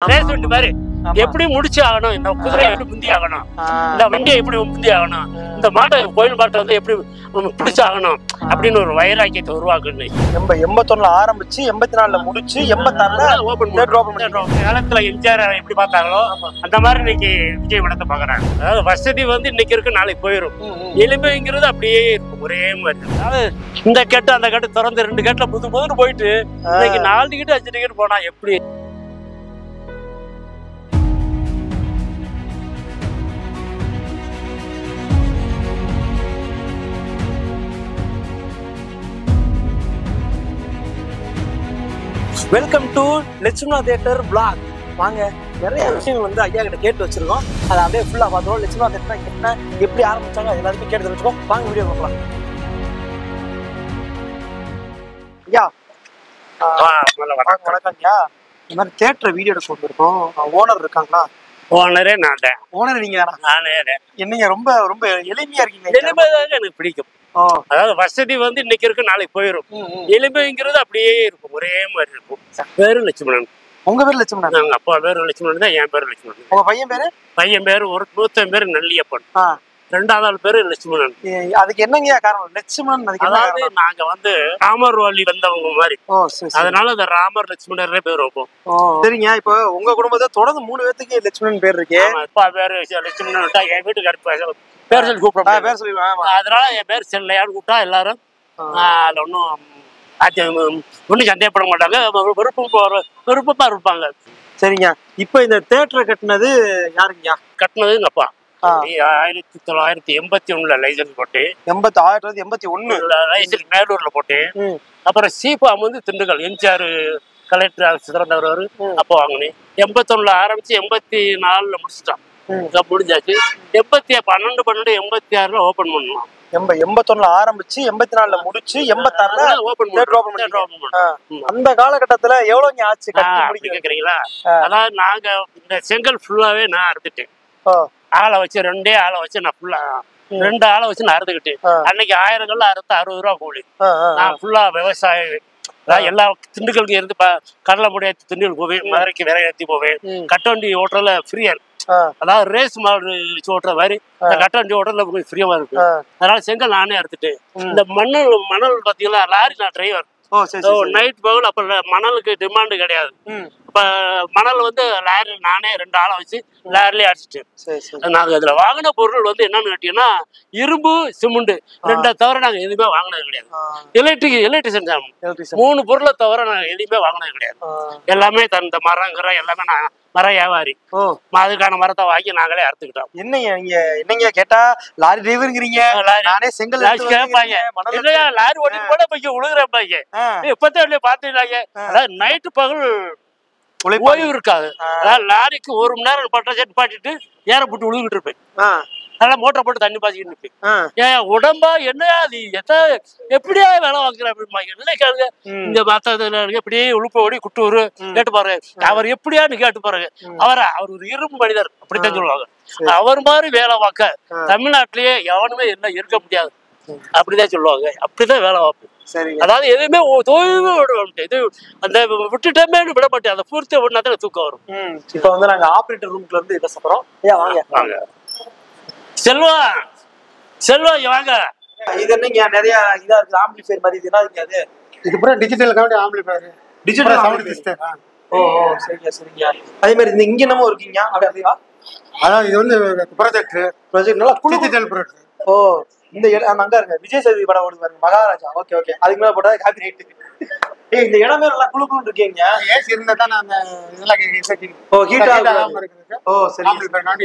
Race வண்டி மாதிரி எப்படி முடிச்சு ஆகணும், இந்த குதிரை எப்படி முந்தி ஆகணும், இந்த வண்டியை எப்படி முந்தி ஆகணும், இந்த மாட்டை கோயில் மாட்டை வந்து எப்படி பிடிச்சு ஆகணும் அப்படின்னு ஒரு வைராக்கியத்தை உருவாக்குன்னு 81ல ஆரம்பிச்சு 84ல முடிச்சு 86ல ஓபன் காலத்துல எம்ஜிஆர் எப்படி பார்த்தாங்களோ அந்த மாதிரி இன்னைக்கு விஜய் படத்தை பாக்குறாங்க. அதாவது வசதி வந்து இன்னைக்கு இருக்கு, நாளைக்கு போயிடும். எளிமைங்கிறது அப்படியே இருக்கும், ஒரே மாதிரி. அதாவது இந்த கேட்டு அந்த கேட்டு திறந்து 2 கேட்டுல புதுன்னு போயிட்டு இன்னைக்கு 4 டிக்கெட் 5 டிக்கெட் போனா எப்படி? Welcome to Lakshmana theatre black. வாங்க, நிறைய விஷயங்கள் வந்து ஐயா கிட்ட கேட்டு வச்சிருக்கோம். அதை அப்படியே ஃபுல்லா பார்த்தோம். லட்சுமணா தியேட்டர் என்ன, எப்படி ஆரம்பிச்சாங்க, எல்லாத்தையும் கேட்டு வச்சிருக்கோம். வாங்க வீடியோ பார்க்கலாம். ஐயா வணக்கம் ஐயா. இந்த மாதிரி தியேட்டர் வீடியோ எடுக்க வந்திருக்கோம். ஓனர் இருக்காங்களா? ஓனரே நான் தான். ஓனர் நீங்க தானா? நானே. என்னங்க ரொம்ப ரொம்ப எளிமையா இருக்கீங்க. எளிமையாக எனக்கு பிடிக்கும். அதாவது வசதி வந்து இன்னைக்கு இருக்கு, நாளைக்கு போயிடும். எளிமைங்கிறது அப்படியே இருக்கும், ஒரே மாதிரி இருக்கும். பேரு லட்சுமணன். உங்க பேரு லட்சுமணன்? எங்க அப்பா பேரு லட்சுமணன் தான், என் பேரு லட்சுமணன். உங்க பையன் பேரு? பையன் பேரு ஒரு மூத்த பேரு நல்லியப்பன், 2வது பேரு லட்சுமணன். அதுக்கு என்னங்க காரணம் லட்சுமணன்? அதாவது நாங்க வந்து ராமர் வழி வந்தவங்க மாதிரி, அதனால இந்த ராமர் லட்சுமணர்னே பேர் வைப்போம். சரிங்க. இப்போ உங்க குடும்பத்தை தொடர்ந்து 3 பேத்துக்கு லட்சுமணன் பேர் இருக்கு. அப்பா பேரு லட்சுமணன், என் வீட்டுக்கு பேர் சொல்லி கூப்பிடுறோம். பேர் சொல்லி அதனால என் பேர் செல்லையான்னு கூப்பிட்டா எல்லாரும் அதுல ஒன்னும் சந்தேகப்பட மாட்டாங்க, விருப்பமா இருப்பாங்க. சரிங்க. இப்ப இந்த தியேட்டரை கட்டினது யாருங்க? கட்டினது எங்க அப்பா. 1981ல லைசன்ஸ் போட்டு, 1981 லைசன்ஸ் மேலூர்ல போட்டு, அப்புறம் சீபாம் வந்து திண்டுக்கல் எம்ஜிஆர் கலெக்டர் ஆஃபீஸ் திறந்தவர் அப்போ வாங்கினேன். 81ல ஆரம்பிச்சு 84ல முடிச்சுட்டான். முடிஞ்சாச்சு. 12 12 86ல ஓபன் பண்ணோம். 81ல ஆரம்பிச்சு 84ல முடிச்சு 86ல ஓபன் பண்ணோம். அந்த காலகட்டத்துல எவ்வளவு ஆச்சு கட்டி முடிக்க கேக்குறீங்களா? அதாவது நாங்க இந்த செங்கல் ஃபுல்லாவே நான் அறுத்துட்டேன். ஆளை வச்சு 2 ஆளை வச்சு நான் ஃபுல்லா 2 ஆளை வச்சு நான் அறுத்துக்கிட்டேன். அன்னைக்கு 1000 கல்ல அறுத்து 60 ரூபா கூலி. நான் ஃபுல்லா விவசாயம் எல்லா திண்டுக்கலுக்கு இருந்து கடலை முடியாது திண்டுக்கல் போவேன், மதுரைக்கு விரை ஏற்றி போவேன். கட்டவண்டி ஓட்டுறதுல ஃப்ரீயர், அதாவது ரேஸ் மாடு ஓட்டுற மாதிரி இந்த கட்டவண்டி ஓட்டுறதுல ஃப்ரீயா இருக்கு. அதனால செங்கல் நானே அறுத்துட்டு, இந்த மணல் பாத்தீங்களா, லாரி நான் டிரைவர். நைட் பகல் அப்ப மணலுக்கு டிமாண்டு கிடையாது. இப்ப மணல் வந்து லாரி நானே 2 ஆளை வச்சு லாரிலேயே அடிச்சுட்டு, நாங்க அதுல வாங்கின பொருள் வந்து என்னன்னு கேட்டீங்கன்னா இரும்பு சிமெண்ட் 2 தவிர நாங்க எதுவுமே வாங்கினது கிடையாது. எலக்ட்ரிஷியன் 3 பொருளை தவிர நாங்க எதுவுமே வாங்கினது கிடையாது. எல்லாமே இந்த மரங்கிற எல்லாமே நான் மர வியாபாரி. அதுக்கான மரத்தை வாங்கி நாங்களே அறுத்துக்கிட்டோம். என்னங்க கேட்டா லாரி டிரைவருங்கிறீங்க, நானே செங்கல் கேட்பாங்க. இல்லையா லாரி ஓட்டிட்டு போட போய் உழுகுறப்பாங்க, இப்பதான் பாத்துட்டாங்க. அதாவது நைட்டு பகல் ஓய்வு இருக்காது. அதாவது லாரிக்கு 1 மணி நேரம் பட்டா செட் பாட்டிட்டு ஏற போட்டு உழுகிட்டு இருப்பேன். அதெல்லாம் மோட்டரை போட்டு தண்ணி பாய்ச்சிக்கிட்டு இருப்பேன். ஏன் உடம்பா என்னையா அது எப்படியா வேலை வாங்குற அப்படின்னு இல்லை கேளுங்க. இந்த மத்ததுல எப்படியே உழுப்ப ஓடி குட்டூர் கேட்டு பாருங்க. அவர் எப்படியான்னு கேட்டு பாருங்க. அவர் ஒரு இரும்பு மனிதர், அப்படித்தான் சொல்லுவாங்க. அவர் மாதிரி வேலை பார்க்க தமிழ்நாட்டிலேயே எவனுமே என்ன இருக்க முடியாது, அப்படிதான் சொல்லுவாங்க. அப்படிதான் வேலை பார்ப்போம். அதாவது எதுவுமே தொய்வு இது அந்த விட்டுட்டமே விட மாட்டேன். அதை பூர்த்தி பண்ணா தான் தூக்கம் வரும். இப்ப வந்து நாங்க ஆபரேட்டர் ரூம்ல இருந்து பேச போறோம். வாங்க செல்வா, செல்வா வாங்க. இது என்னங்க நிறைய இதா இருக்கு, ஆம்பிளிஃபையர் மாதிரி. இது என்ன அது? இது பூரா digital count amplifier, digital sound system. சரிங்க சரிங்க. அதே மாதிரி இந்த இங்க என்னமோ இருக்கீங்க, அப்படியா? அதான் இது வந்து ப்ராஜெக்ட் நல்லா டிஜிட்டல் ப்ராஜெக்ட். இந்த அங்க இருங்க விஜய் சேதுபதி படம் ஓடுது பாருங்க, மகாராஜா. Okay okay. அதுக்கு மேல போட்டா காப்பி ரைட். இந்த இடமே நல்லா குளு குளுன்னு இருக்கீங்க. ஏசி இருந்தா தான் அந்த இதெல்லாம் சரி.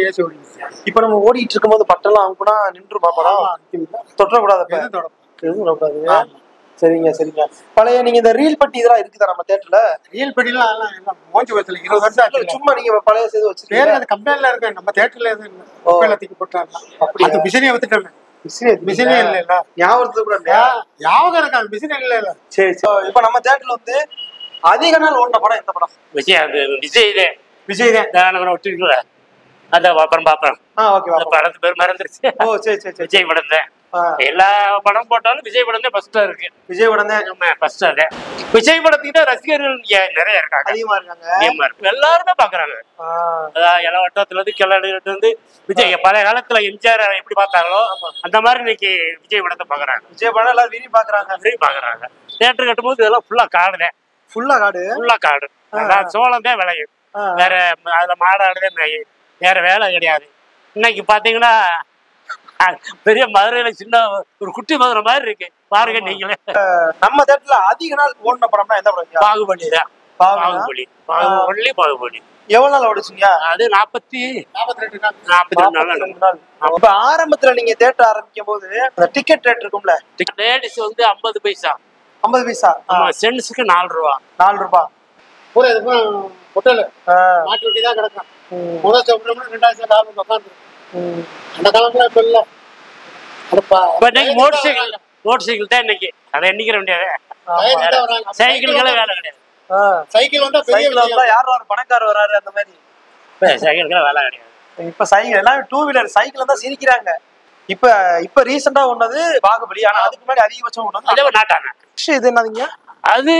ஏசி ஓடிச்சு. இப்ப நம்ம ஓடிட்டு இருக்கும்போது பட்டெல்லாம் அவங்க கூட நின்று பாப்பலாம், தொட்டக்கூடாது. எதுவும் தொடக்கூடாது. சரிங்க சரிங்க. பழைய நீங்க இந்த ரீல் பட்டி இதெல்லாம் இருக்குதா நம்ம தியேட்டர்ல? ரீல் பட்டிலாம் மோஞ்சி வச்சல 20 வருஷம் ஆச்சு. சும்மா நீங்க பழைய சேது வச்சிருக்கீங்க. அது கம்பெனில இருக்கு, நம்ம தியேட்டர்ல எதுவும் இல்ல. தூக்கி போட்டாங்க. அந்த மிஷினே வித்துட்டோம். மிஷினே இல்ல, ஞாபகத்துக்கு கூட ஞாபகம் இருக்கா? மிஷினே இல்ல. சரி சரி. இப்ப நம்ம தியேட்டர்ல வந்து அதிக நாள் ஓடின படம் எந்த படம்? விஜய் தான் ஒட்டிருக்கல. அதான் அப்புறம் பாப்பேன். ஓகே. படத்து பேர் மறந்துருச்சு. சரி சரி. விஜய் படத்தை எல்லா படம் போட்டாலும் விஜய் படம் தான் ஃபர்ஸ்டா இருக்கு. விஜய் படம் தான் ஃபர்ஸ்ட். அதே விஜய் படத்துக்கு தான் ரசிகர்கள் நிறைய இருக்காங்க, அதிகமா இருக்காங்க, எல்லாருமே பாக்குறாங்க. அதான் இளவட்டத்துல இருந்து கிளட்டு இருந்து விஜய் பழைய காலத்துல எம்ஜிஆர் எப்படி பார்த்தாங்களோ அந்த மாதிரி இன்னைக்கு விஜய் படத்தை பாக்குறாங்க. விஜய் படம் எல்லாரும் விரும்பி பாக்குறாங்க. தியேட்டர் கட்டும்போது இதெல்லாம் ஃபுல்லா காடுதான், ஃபுல்லா காடு. அதான் சோளம் தான் விளையும், வேற அதுல மாடாடுதான் மேயும், வேற வேலை கிடையாது. இன்னைக்கு பாத்தீங்கன்னா பெரிய மதுரையில சின்ன ஒரு குட்டி மதுரை மாதிரி இருக்கு பாருங்க நீங்களே. நம்ம தேட்டர்ல அதிக நாள் ஓடின படம்னா எந்த படம்? பாகுபலி தான். பாகுபலி எவ்வளவு நாள் ஓடிச்சுங்க? அது 42 நாள். இப்ப ஆரம்பத்துல நீங்க தேட்டர் ஆரம்பிக்கும் போது டிக்கெட் ரேட் இருக்கும்ல, லேடிஸ் வந்து 50 பைசா. 50 பைசா. சென்ட்ஸுக்கு 4 ரூபா. 4 ரூபாய். பூரா இதுக்கும் ஹோட்டல் மாட்டி வட்டி தான் கிடக்கும். முதல் சாப்பிட்டோம்னா 2000 உட்காந்து அந்த காலத்துல இப்ப இல்ல. மோட்டர் சைக்கிள் தான் இன்னைக்கு, அதை எண்ணிக்கிற முடியாது. சைக்கிள்களே வேலை கிடையாது. சைக்கிள் வந்தா யாரும் ஒரு பணக்காரர் வராரு அந்த மாதிரி. சைக்கிள்களே வேலை கிடையாது. இப்ப சைக்கிள் எல்லாம் 2 வீலர் சைக்கிள் தான் சிரிக்கிறாங்க. இப்ப ரீசெண்டா ஒன்னது பாகுபலி. ஆனா அதுக்கு முன்னாடி அதிகபட்சம் ஒண்ணு நாட்டாங்க. இது என்னதுங்க? அது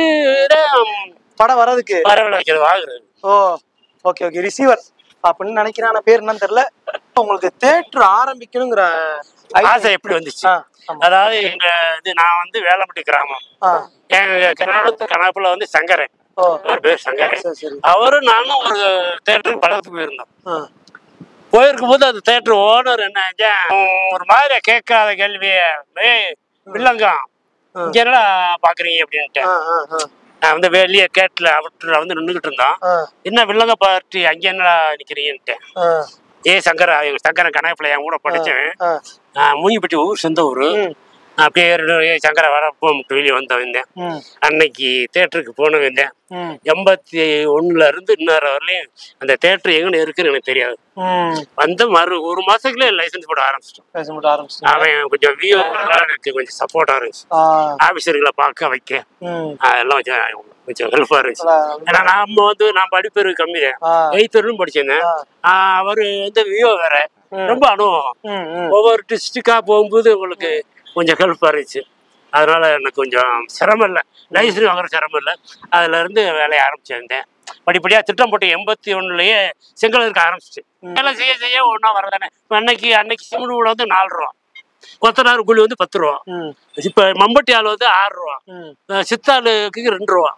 படம் வர்றதுக்கு வரவில்லை வைக்கிறது வாங்குறது. ஓகே ரிசீவர் அப்படின்னு நினைக்கிறேன், பேர் என்னன்னு தெரியல. உங்களுக்கு தேட்டர் ஆரம்பிக்கணுங்கிற ஆசை எப்படி வந்துச்சு? அதாவது எங்க நான் வந்து வேலம்பட்டி கிராமம், எங்க கனப்புல வந்து சங்கரன், பேர் சங்கரன். அவரும் நானும் ஒரு தேட்டருக்கு படத்துக்கு போயிருந்தோம். போயிருக்கும் போது அந்த தேட்டர் ஓனர் என்ன ஒரு மாதிரி கேட்காத கேள்விய, வில்லங்கம் இங்க என்னடா பாக்குறீங்க அப்படின்ட்டு. நான் வந்து வெளியே கேட்ல அவற்றுல வந்து நின்றுகிட்டு இருந்தோம். என்ன வில்லங்க பார்ட்டி அங்க என்னடா நிக்கிறீங்கன்ட்டு. சங்கரன் கணக்குல என் கூட படிச்சேன். மூங்கிப்பட்டி ஊர், சொந்த ஊரு. அப்படியே சங்கர வர போட்டு வெளியே வந்தேன். அன்னைக்கு தேட்டருக்கு போன வந்தேன். 81ல இருந்து இன்னொரு வரலையும் அந்த தேட்டர் எங்க இருக்குன்னு எனக்கு தெரியாது. வந்து ஒரு மாசத்துக்குள்ளே லைசன்ஸ் போட ஆரம்பிச்சிட்டோம். அவன் கொஞ்சம் வியூ எனக்கு கொஞ்சம் சப்போர்ட்டா இருந்துச்சு. ஆபீசர்களை பார்க்க வைக்க அதெல்லாம் கொஞ்சம் ஹெல்ப்பா இருந்துச்சு. ஏன்னா நான் படிப்பேரு கம்மி தான், 8th வரையும் படிச்சிருந்தேன். அவரு வந்து வியூ வேற, ரொம்ப அனுபவம். ஒவ்வொரு டிஸ்ட்ரிக்டா போகும்போது உங்களுக்கு கொஞ்சம் ஹெல்ப்பா இருந்துச்சு. அதனால எனக்கு கொஞ்சம் சிரமம் இல்லை, லைசன்ஸ் வாங்குற சிரமம் இல்லை. அதுல இருந்து வேலையை ஆரம்பிச்சிருந்தேன். படிப்படியா திட்டம் போட்டு 81லயே செங்கல் இருக்க ஆரம்பிச்சிச்சு. வேலை செய்ய ஒன்னா வரதானே. அன்னைக்கு சிமெண்ட் கூட வந்து 4 ரூபா, கொத்தனார் கூலி வந்து 10 ரூபா, இப்ப மம்பட்டி ஆள் வந்து 6 ரூபா, சித்தாளுக்கு 2 ரூபா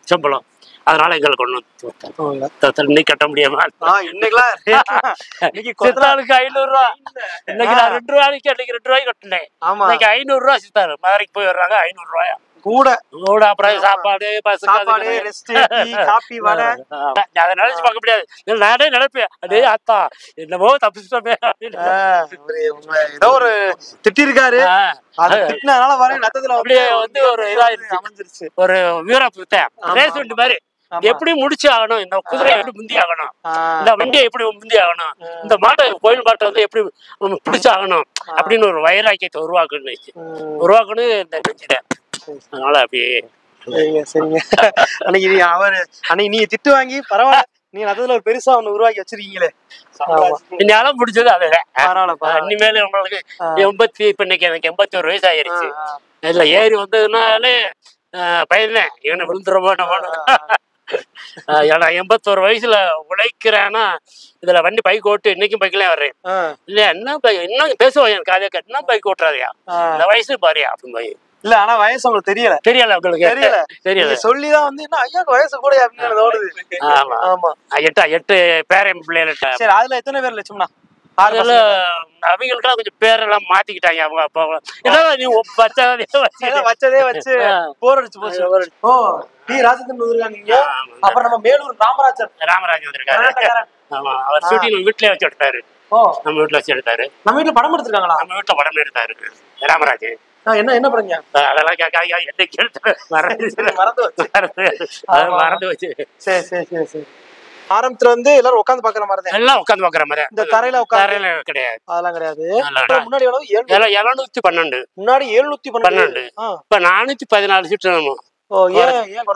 சம்பளம். அதனால எங்களுக்கு ஒண்ணும் இன்னைக்கு கட்ட முடியாம சித்தாளுக்கு 500 ரூபா. இன்னைக்கு நான் 2 ரூபாய்க்கு அன்னைக்கு 2 ரூபாய்க்கு கட்டினேன். இன்னைக்கு 500 ரூபா சித்தாரு மதுரைக்கு போய் வர்றாங்க. 500 ரூபாயா கூட. அப்புறம் சாப்பாடு அதை நினைச்சு பார்க்க முடியாது. நானே நினைப்பேன், அதே அத்தா என்னமோ தப்பிச்சுட்டோமே. ஏதோ ஒரு திட்டி இருக்காரு, அப்படியே வந்து ஒரு இதாயிருச்சு, அமைஞ்சிருச்சு. ஒரு வீரப்பு ரேஸ் வண்டி மாதிரி எப்படி முடிச்சு ஆகணும், இந்த குதிரை எப்படி முந்தி ஆகணும், இந்த வண்டியை எப்படி முந்தி ஆகணும், இந்த மாட்டை கோயில் மாட்டை வந்து எப்படி பிடிச்சு ஆகணும் அப்படின்னு ஒரு வைராக்கியத்தை உருவாக்கணும் இந்த நெஞ்சில. அதனால அப்படியே சரிங்க. அன்னைக்கு நீங்க திட்டு வாங்கி பரவாயில்ல, நீங்க அதுல ஒரு பெருசா ஒண்ணு உருவாக்கி வச்சிருக்கீங்களே. இன்னும் முடிஞ்சது அதுதான். இனிமேல உங்களுக்கு இப்ப இன்னைக்கு எனக்கு 81 வயசு ஆயிருச்சு. இதுல ஏறி வந்ததுனாலே பயந்தேன், இவனை விழுந்துருமோ. ஏன்னா 81 வயசுல உழைக்கிறேன்னா இதுல வண்டி பைக் ஓட்டு இன்னைக்கும் பைக்லயே வர்றேன் இல்லையா. என்ன பைக் இன்னும் பேசுவாங்க எனக்கு காதே கட்டினா பைக் ஓட்டுறாரியா, இந்த வயசு பாரியா அப்படின்னு போய். இல்ல ஆனா வயசு உங்களுக்கு தெரியல உங்களுக்கு தெரியல சொல்லிதான் வந்து ஐயாக்கு வயசு கூட அப்படின்னு தோணுது. ஆமா ஆமா 8 பேரன் பிள்ளைகள். சரி, அதுல எத்தனை பேர் லட்சம்னா? அதுல அவங்களுக்கெல்லாம் கொஞ்சம் பேரெல்லாம் மாத்திக்கிட்டாங்க அவங்க அப்பா. நீ வச்சதே வச்சு போர் அடிச்சு போச்சு. ஓ, டி ராஜேந்திரன் வந்திருக்காங்க. அப்புறம் நம்ம மேலூர் ராமராஜன் வந்திருக்காரு. ஆமா, அவர் ஷூட்டிங் வீட்லயே வச்சு எடுத்தாரு. நம்ம வீட்டுல வச்சு எடுத்தாரு. நம்ம வீட்டுல படம் எடுத்திருக்காங்களா? நம்ம வீட்டுல படம் எடுத்தாரு ராமராஜ். என்ன படங்க அதெல்லாம் கேட்காங்க, மறந்து வச்சு. சரி சரி சரி சரி. ஆரம்பத்துல வந்து எல்லாரும் உட்காந்து பாக்குற மாதிரி, எல்லாம் உட்காந்து பாக்குற மாதிரி. இந்த தரையில கிடையாது, அதெல்லாம் கிடையாது. முன்னாடி 712, முன்னாடி 712. இப்ப 414 சீட்டு.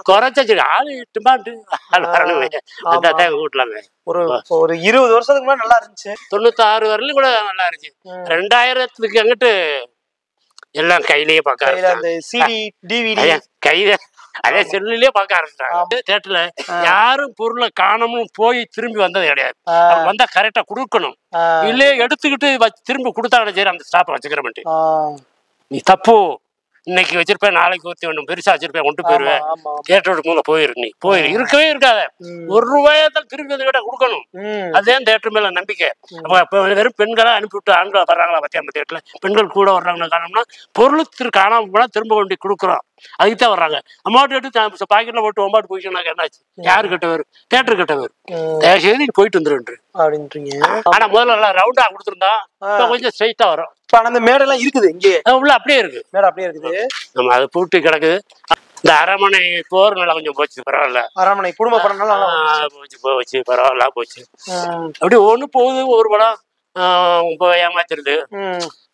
குறைச்சாச்சு ஆளு டிமாண்ட். ஒரு 20 வருஷத்துக்கு முன்னாடி நல்லா இருந்துச்சு. 96 வரலும் கூட நல்லா இருந்துச்சு. 2000க்கு அங்கிட்டு எல்லாம் கையிலேயே பார்க்க கையில அதே செல்லுலயே பார்க்க ஆரம்பிச்சிட்டாங்க. தேட்டர்ல யாரும் பொருளை காணமும் போய் திரும்பி வந்தது கிடையாது. வந்தா கரெக்டா கொடுக்கணும், இல்லையே எடுத்துக்கிட்டு திரும்பி கொடுத்தாங்க சரி அந்த ஸ்டாப்பை வச்சுக்கிறேன். நீ தப்பு, இன்னைக்கு வச்சிருப்பேன் நாளைக்கு ஊற்றி வேணும், பெருசா வச்சிருப்பேன் கொண்டு போயிருவேன், தேட்டருக்கு முதல்ல போயிரு, நீ போயிரு, இருக்கவே இருக்காத, ₹1 திரும்பி வந்து கிட்ட கொடுக்கணும். அதுதான் தேட்டர் மேல நம்பிக்கை. அப்ப வெறும் பெண்களா அனுப்பிவிட்டு ஆண்களா வர்றாங்களா பத்தியா நம்ம தேட்டர்ல பெண்கள் கூட வர்றாங்க காரணம்னா பொருள் காணாம போனா திரும்ப வேண்டி கொடுக்குறோம், அதுக்குதான் வர்றாங்க. அமௌண்ட் எடுத்து பாக்கெட்ல போட்டு ஒம்பாட்டு போயிட்டு என்னாச்சு, யாரு கிட்ட வரும், தேட்டர் கிட்ட வரும், தயவுசெய்து நீ போயிட்டு வந்துருன்று அப்படின்றீங்க. ஆனா முதல்ல எல்லாம் ரவுண்டா கொடுத்துருந்தா கொஞ்சம் ஸ்ட்ரைட்டா வரும். அந்த மேடெல்லாம் இருக்குது இங்கே உள்ள அப்படியே இருக்கு, மேடம் அப்படியே இருக்குது, நம்ம அது பூட்டி கிடக்குது. இந்த அரமனை போர் நல்லா கொஞ்சம் போச்சு, பரவாயில்ல. அரமனை குடும்ப படம் போச்சு, பரவாயில்ல போச்சு. அப்படி ஒண்ணு போகுது, ஒரு படம் ஏமாத்திருது.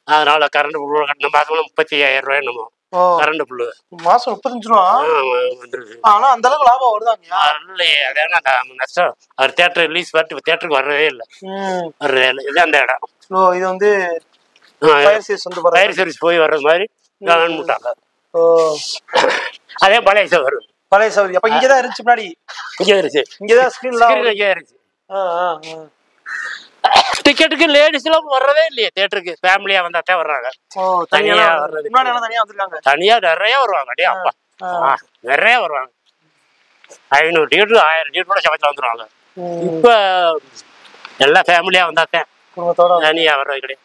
அதனால கரண்ட் புல்லு கட்டின மாசம் 35,000 என்னமோ கரண்ட் புல்லு மாசம் 35 ரூபா வந்துருது. ஆனா அந்த அளவுக்கு லாபம் வருதாங்க இல்லையே, அதான் நஷ்டம். அவர் தேட்டர் ரிலீஸ் பார்த்து தேட்டருக்கு வர்றதே இல்லை, வர்றதே இல்லை. இது அந்த இடம். இது வந்து ஃபயர் சர்வீஸ் போய் வர்றது மாதிரி கவர்மெண்டாங்க. அதே பழைய சவர், பழைய சவர். அப்ப இங்கதான் இருந்துச்சு முன்னாடி, இங்கே இருந்துச்சு, இங்கதான் ஸ்கிரீன்ல இங்கே இருந்துச்சு. டிக்கெட்டுக்கு லேடிஸ் எல்லாம் வர்றதே இல்லையே தேட்டருக்கு, ஃபேமிலியா வந்தாத்தான் வர்றாங்க. தனியா வர்றது, தனியா நிறைய வருவாங்க. அடே அப்பா, நிறைய வருவாங்க. 500 டிக்கெட் 1000 டிக்கெட் கூட சமைச்சு வந்துருவாங்க. இப்ப எல்லாம் ஃபேமிலியா வந்தாத்தான், தனியா வர்றது கிடையாது.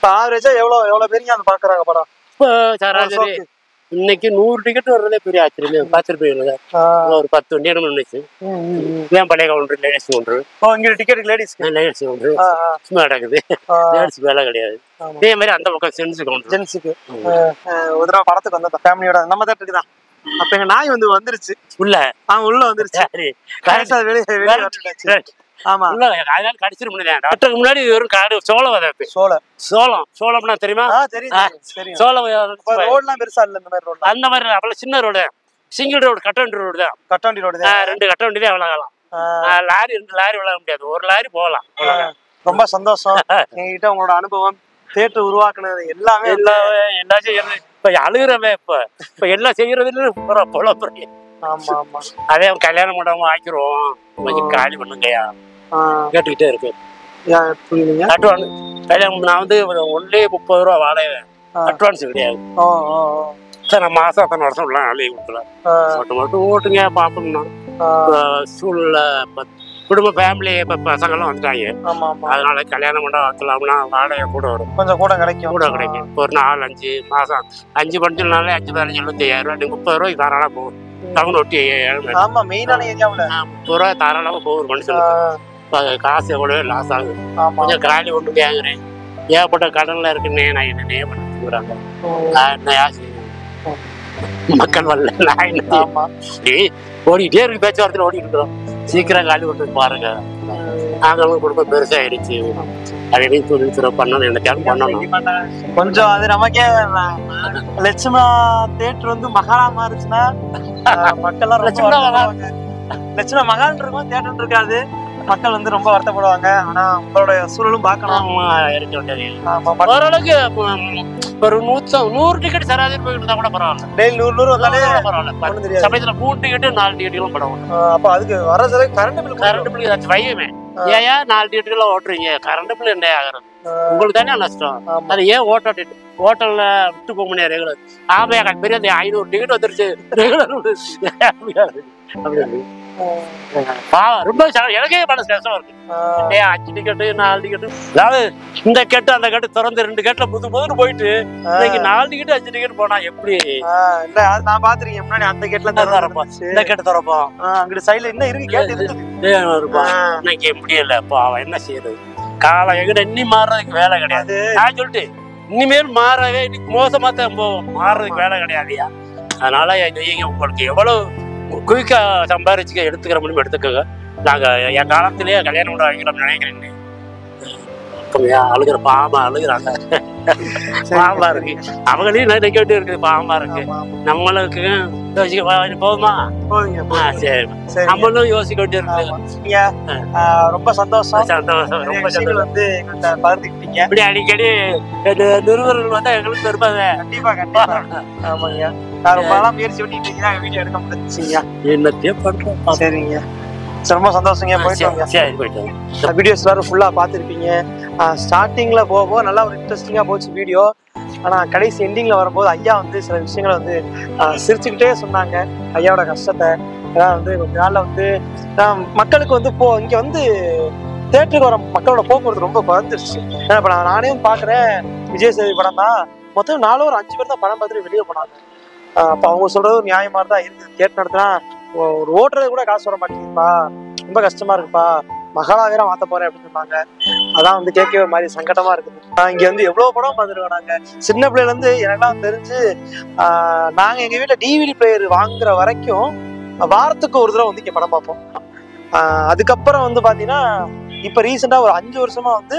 ஆவரேஜா எவ்வளவு பேருங்க அந்த பாக்குறாங்க படம்? இப்போ சராசரி இன்னைக்கு 100 டிக்கெட் வர்றதே பெரிய ஆச்சரியம். பார்த்துருப்பீங்க, ஒரு 10 வண்டி நம்ம நினைச்சு ஏன் பழைய கவுண்டர் லேடிஸ் கவுண்டர் இங்க டிக்கெட் லேடிஸ் கவுண்டர் சும்மா நடக்குது, லேடிஸ் வேலை கிடையாது. இதே மாதிரி அந்த பக்கம் ஜென்ஸ் கவுண்டர், ஜென்ஸுக்கு. ஒரு தடவை படத்துக்கு வந்தோம் ஃபேமிலியோட, நம்ம தேட்டருக்கு தான். அப்ப எங்க நாய் வந்துருச்சு உள்ள, உள்ள வந்துருச்சு. ஆமா, அதனால கடிச்சிட்டு முடியாது. முன்னாடி வெறும் காடு சோளம் விதைப்பு, சோளம்னா தெரியுமா? சோளம் ரோட்லாம் பெருசா இல்ல, இந்த மாதிரி ரோடு, அந்த மாதிரி அவ்வளவு சின்ன road, single road, Kattavandi road தான். கட்டவண்டி ரோடு 2 கட்டவண்டி தான் விளங்கலாம். லாரி 2 லாரி விளங்க முடியாது, ஒரு லாரி போகலாம். ரொம்ப சந்தோஷம் எங்ககிட்ட உங்களோட அனுபவம், தேட்டர் உருவாக்குனது எல்லாமே எல்லாம் செய்யறது. இப்ப அழுகுறவே, இப்ப எல்லாம் செய்யறது புலப்புறைய. ஆமா ஆமா, அதே கல்யாண மண்டபம் ஆக்கிருவோம், கொஞ்சம் காலி பண்ணுங்கய்யா கேட்டுக்கிட்டே இருக்கு. அட்வான்ஸ் கல்யாணம் நான் வந்து ஒன்லயே 30 ரூபா வாடகை, அட்வான்ஸ் கிடையாது. சரி, நான் மாசம் அத்தனை வருஷம் உள்ள லீவ் கொடுக்கலாம், மட்டும் ஓட்டுங்க பாப்போம்னா. ஸ்கூல்ல குடும்ப ஃபேமிலி பசங்களும் வந்துட்டாங்க, அதனால கல்யாணம் மண்டபம் வைக்கலாம்னா வாடகை கூட வரும், கொஞ்சம் கூட கிடைக்கும். ஒரு 4-5 மாசம் 5 பண்டினாலே 5 15 75,000 ரூபாய், 30 ரூபாய்க்கு தாராளமா போகும். டவுன் ஒட்டி 30 ரூபாய் தாராளமா போகும் மனுஷனுக்கு. காசு எவ்வளவு லாஸ் ஆகுது. கொஞ்சம் காலி ஒன்று கேட்குறேன், ஏகப்பட்ட கடன்ல இருக்குன்னே நான் என்னையே பண்ணிக்கிறாங்க. என்ன யாசி மக்கள் வரல, நான் என்ன ஓடிக்கிட்டே இருக்கு, பேச்சுவார்த்தையில ஓடிட்டு இருக்கிறோம். சீக்கிரம் காலி விட்டு பாருங்க, நாங்களும் குடும்பம் பெருசாயிடுச்சு, அதையும் தொழில் பண்ணணும், என்னத்தையாலும் பண்ணணும். கொஞ்சம் அது நமக்கே லட்சுமணா தேட்டர் வந்து மகாலா மாறுச்சுன்னா மக்கள் லட்சுமணா மகான் இருக்கும், தேட்டர் இருக்காது, மக்கள் வந்து ரொம்ப வருத்தப்படுவாங்க. ஆனா உங்களோட சூழலும் பார்க்கணும். ஓரளவுக்கு ஒரு 100 டிக்கெட் சராசரி போயிட்டு இருந்தா கூட பரவாயில்ல, டெய்லி 100 வந்தாலே பரவாயில்ல. சமயத்துல 3 டிக்கெட் 4 டிக்கெட்டுகளும் பரவாயில்ல. அப்ப அதுக்கு வர கரண்ட் பில் ஏதாச்சும் வையுமே, ஏன் 4 டிக்கெட்டுலாம் ஓட்டுறீங்க, கரண்ட் பில் என்ன ஆகுறது உங்களுக்கு தானே நஷ்டம். அது ஏன் ஹோட்டல்ல விட்டு போக முடியாது ரெகுலர். ஆமையா பெரிய 500 டிக்கெட் வந்துருச்சு ரெகுலர் அப்படின்னு ரொம்ப எனக்கே மனசு கஷ்டம் இருக்கு. 5 டிக்கெட்டு 4 டிக்கெட்டு, அதாவது இந்த கேட்டு அந்த கேட்டு திறந்து 2 கேட்ல புதுன்னு போயிட்டு இன்னைக்கு 4 டிக்கெட் 5 டிக்கெட் போனா எப்படி? நான் பாத்துருக்கேன் முன்னாடி, அந்த கேட்ல திறப்போம், இந்த கேட்டு திறப்போம், அங்கிட்டு சைடுல என்ன இருக்கு கேட்டு இன்னைக்கு முடியல. அப்போ அவன் என்ன செய்யறது, காலம் எங்கிட்ட இன்னி மாறுறதுக்கு வேலை கிடையாது. நான் சொல்லிட்டு இனிமேல் மாறவே, இன்னைக்கு மோசமா தான் போவோம், மாறுறதுக்கு வேலை கிடையாதுயா. அதனால உங்களுக்கு எவ்வளவு குயிக்கா சம்பாரிச்சுக்க எடுத்துக்கிற முடியும் எடுத்துக்கோங்க. நாங்க என் காலத்திலேயே கல்யாணம் பண்ண வைக்கிறோம் நினைக்கிறேன். அழுகிற பாவமா அழுகுறாங்க, பாவமா இருக்கு, அவங்களையும் நினைக்கிட்டு இருக்குது, பாவமா இருக்கு. நம்மளுக்கு யோசிக்க போதுமா? போதுங்க. சரி, நம்மளும் யோசிக்க வேண்டியிருக்கு. ரொம்ப சந்தோஷம். சந்தோஷம், ரொம்ப விஷயங்கள் வந்து எங்கள்கிட்ட பகிர்ந்துக்கிட்டீங்க. இப்படி அடிக்கடி நிருபர்கள் வந்தா எங்களுக்கு பெருமாத. கண்டிப்பா கண்டிப்பா. ஆமாங்க, நான் ரொம்ப நாளா முயற்சி பண்ணிட்டு இருக்கீங்க, வீடியோ எடுக்க முடிஞ்சுங்க. என்னத்தையும் பண்றோம். சரிங்க, ரொம்ப சந்தோஷங்க. போயிட்டு வீடியோஸ் எல்லாரும் ஃபுல்லா பார்த்துருப்பீங்க. ஸ்டார்டிங்ல போக நல்லா ஒரு இன்ட்ரெஸ்டிங்கா போச்சு வீடியோ. ஆனா கடைசி எண்டிங்ல வரும்போது ஐயா வந்து சில விஷயங்களை வந்து சிரிச்சுக்கிட்டே சொன்னாங்க. ஐயாவோட கஷ்டத்தை அதான் வந்து கொஞ்ச நாள்ல வந்து மக்களுக்கு வந்து இங்க வந்து தேட்டருக்கு வர மக்களோட போக்குவரத்து ரொம்ப குறைஞ்சிருச்சு. ஏன்னா இப்ப நானே பாக்குறேன், விஜய் சேதுபதி படம் தான் மொத்தம் 4 ஒரு 5 பேர் தான் படம் பார்த்துட்டு வெளியே போனாங்க. அப்ப அவங்க சொல்றது ஒரு நியாயமா தான் இருக்குது. தேட்டர் நடத்தினா ஒரு ஓட்டுறது கூட காசு வர மாட்டேங்குதுப்பா, ரொம்ப கஷ்டமா இருக்குப்பா, மகளா வேற மாத்த போறேன் அப்படின்னு சொன்னாங்க. அதான் வந்து கேட்கவே ஒரு மாதிரி சங்கடமா இருக்குது. இங்க வந்து எவ்வளவு படம் பார்த்துருக்கோம் நாங்க. சின்ன பிள்ளைல இருந்து எனக்கெல்லாம் தெரிஞ்சு நாங்க எங்க வீட்டுல டிவிடி பிளேயர் வாங்குற வரைக்கும் வாரத்துக்கு ஒரு தடவை வந்து இங்க படம் பார்ப்போம். அதுக்கப்புறம் வந்து பாத்தீங்கன்னா இப்ப ரீசெண்டா ஒரு 5 வருஷமா வந்து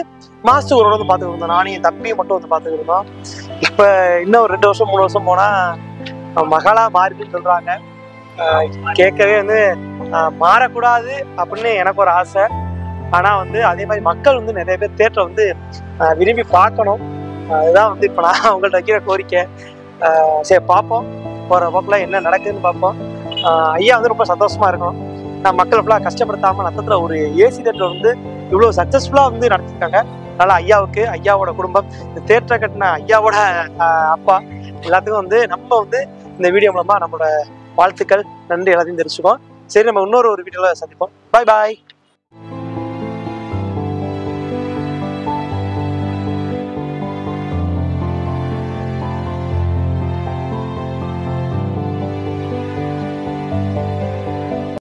மாசத்துக்கு ஒரு வந்து பாத்துக்கிட்டு இருந்தோம். நானும் என் தம்பியை மட்டும் வந்து பாத்துக்கிட்டு இருந்தோம். இப்ப இன்னும் ஒரு 2 வருஷம் 3 வருஷம் போனா மகளா மாறிடுன்னு சொல்றாங்க. கேட்கவே வந்து மாறக்கூடாது அப்படின்னு எனக்கு ஒரு ஆசை. ஆனா வந்து அதே மாதிரி மக்கள் வந்து நிறைய பேர் தேட்டரை வந்து விரும்பி பார்க்கணும். அதுதான் வந்து இப்ப நான் அவங்கள்ட்ட வைக்கிற கோரிக்கை. சரி, பார்ப்போம், போற போக்குல என்ன நடக்குதுன்னு பார்ப்போம். ஐயா வந்து ரொம்ப சந்தோஷமா இருக்கணும். மக்கள் ஃபுல்லா கஷ்டப்படுத்தாம நத்தத்துல ஒரு ஏசி தேட்டர் வந்து இவ்வளவு சக்சஸ்ஃபுல்லா வந்து நடத்திருக்காங்க. அதனால ஐயாவுக்கு, ஐயாவோட குடும்பம், இந்த தேட்டரை கட்டின ஐயாவோட அப்பா எல்லாத்துக்கும் வந்து நம்ம வந்து இந்த வீடியோ மூலமா நம்மளோட வாழ்த்துக்கள், நன்றி எல்லாத்தையும் தெரிஞ்சுக்கோம். சரி, நம்ம இன்னொரு வீடியோல சந்திப்போம். பாய் பாய்.